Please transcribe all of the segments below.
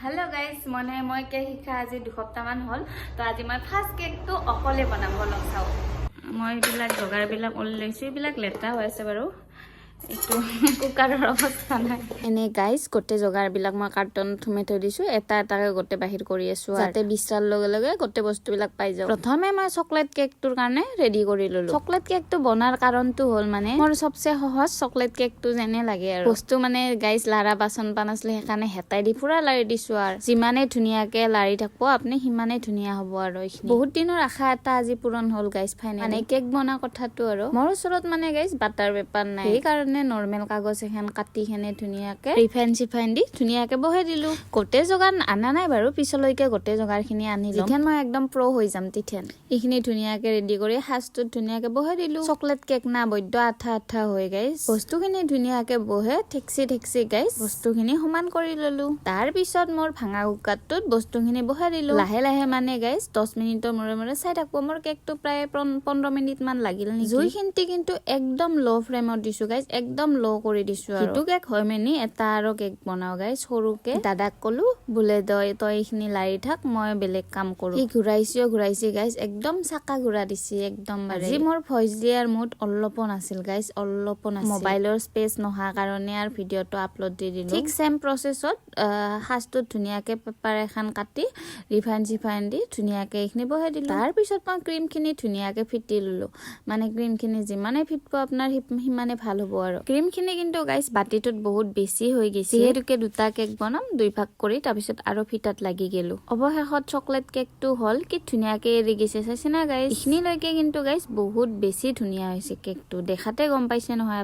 Hello guys, মই cake শিকা আজি 2 সপ্তাহমান হ'ল তো আজি মই ফাৰ্স্ট কেকটো অকলে বনাম বলক চাও মই বিলাক জগাৰ বিলাক ওল লৈছো বিলাক লেটা হৈ আছে বাৰু এটো কুকাৰৰ অৱস্থা নাই এনে গাইস গোটে জগাৰ বিলাক মই কাৰ্টন থুমে থৈ দিছো এটা এটাকে গোটে বাহিৰ কৰি আছো যাতে বিছাৰ লগে লগে গোটে বস্তু বিলাক পাই যাও প্ৰথমে মই চকলেট কেকটোৰ কাৰণে ৰেডি কৰি ললো চকলেট কেকটো বনাৰ কাৰণটো হ'ল মানে মোৰ সবচে সহজ চকলেট কেকটো যেনে লাগে আৰু বস্তু মানে গাইস লাৰা বাসন পানাছলে হেকানে হেতাই দি পুৰা লাৰি দিছো আৰু যিমানে ধুনিয়াকে লাৰি থাকবো আপনি হিমানে ধুনিয়া হ'ব আৰু এইখিনি বহুত দিনৰ আশা এটা আজি পূৰণ হ'ল গাইস ফাইনালি মানে কেক বনা কথাটো আৰু মোৰ ওচৰত মানে গাইস বাটাৰ পেপাৰ নাই এই কাৰণে নৰমাল কাগজ এখন কাটি খেনে ধুনিয়াকে ৰিফাইন দি ধুনিয়াকে বহে দিলু গোটে জগাৰ আনা নাই বাৰু পিছলৈকে গোটে জগাৰখিনি আনি লম যেন মই একদম প্ৰো হৈ যাম তিথেন এইখিনি ধুনিয়াকে ৰেডি কৰি হাজটো ধুনিয়াকে বহে দিলু চকলেট কেক না বৈদ্য আঠা আঠা হৈ গাইস বস্তুখিনি ধুনিয়াকে বহে ঠেক্সি গাইস বস্তুখিনি সমান কৰি ললু তাৰ পিছত মোৰ ভাঙা কুকাৰটোত বস্তুখিনি বহে দিলু লাহে লাহে মানে গাইস 10 মিনিটৰ মৰে চাই থাকব মোৰ কেকটো প্ৰায় 15 মিনিট মান লাগিল নি জুইখিনটি কিন্তু একদম লো ফ্লেমত দিছো গাইস একদম লো কৰি দিছো আৰু ইটো কেক হয় মেনি এটা আৰু কেক বনাও গাইস সৰুকে দাদাক কলো বুলে তই এইখিনি লাৰি থাক মই বেলেগ কাম কৰো ই ঘুৰাইছি গাইস একদম চাকা ঘুৰা দিছি একদম আজি মোৰ ভইচ দিয়াৰ মুড অলপন আছিল গাইস অলপন আছিল মোবাইলৰ স্পেচ নহা কাৰণে আৰু ভিডিওটো আপলোড দি দিলো ঠিক সেম প্ৰসেছত হাজটো ধুনিয়াকে পেপাৰ এখন কাটি ৰিফাইন দি ধুনিয়াকে এইখিনি বহে দিলো তাৰ পিছত মই ক্ৰীমখিনি ধুনিয়াকে ফিটি ললো মানে ক্ৰীমখিনি যিমানে ফিটব আপোনাৰ হিমানে ভাল হ'ব আৰু ক্ৰীমখিনি কিন্তু গাইস বাটিটোত বহুত বেছি হৈ গৈছে হেতুকে দুটা কেক বনাম দুই ভাগ কৰি তাৰ পিছত আৰু ফিটাত লাগি গেলো অৱশেষত চকলেট কেকটো হল কি ধুনিয়াকে এৰি গেছে চাইছেনা গাইস ইখিনি লৈকে কিন্তু গাইস বহুত বেছি ধুনিয়া হৈছে কেকটো দেখাতে গম পাইছে নহয়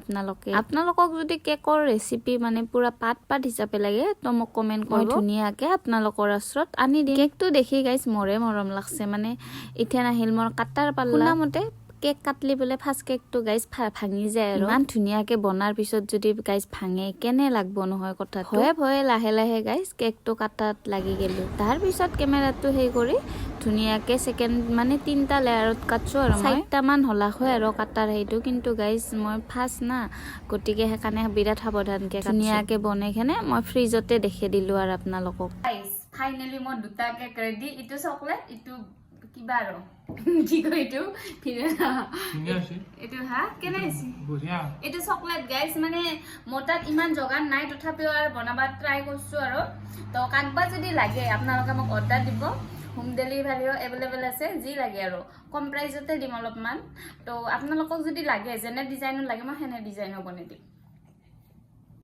আপোনালোকক যদি কেকৰ ৰেচিপি মানে পুৰা পাত হিচাপে লাগে তো মোক কমেন্ট কৰিব ধুনিয়াকে আপোনালোকৰ ওচৰত আনি দিম কেকটো দেখি গাইস মৰে মৰম লাগছে মানে ইথেন আহিল মোৰ কাটাৰ পাল্লা মতে কেক কাটলি বলে ফাৰ্স্ট কেকটো গাইস ভাঙি যায় আৰু ইমান ধুনিয়াকে বনাৰ পিছত যদি গাইস ভাঙে কেনে লাগব নহয় কথাটো ভয়ে লাহে লাহে গাইস কেকটো কাটাত লাগি গেলো তাৰ পিছত কেমেৰাটো হেই কৰি ধুনিয়াকে সেকেন্ড মানে 3টা লেয়াৰত কাটছো আৰু মই 4টা মান হলা হয় আৰু কাটাৰ হেইটো কিন্তু গাইস মই ফাৰ্স্ট না গটিকে হেকানে বিৰাট সাৱধানকে ধুনিয়াকে বনাই খেনে মই ফ্ৰিজতে দেখে দিলো আৰু আপোনালোকক গাইস ফাইনালি মই দুটা কেক ৰেডি ইটো চকলেট ইটো কিবা আৰু কি কয় ইটো এটো হা কেনে আছে বঢ়িয়া এটো চকলেট গাইস মানে মোটাত ইমান জগান নাই তথাপিও আৰু বনাবা ট্ৰাই কৰছো আৰু তো কাকবা যদি লাগে আপোনালোকে মোক অৰ্ডাৰ দিব হোম ডেলিভাৰীও এভেইলেবল আছে যি লাগে আৰু কম প্ৰাইজতে দিম অলপমান তো আপোনালোকক যদি লাগে যেনে ডিজাইনৰ লাগে মই হেনে ডিজাইনৰ বনাই দিম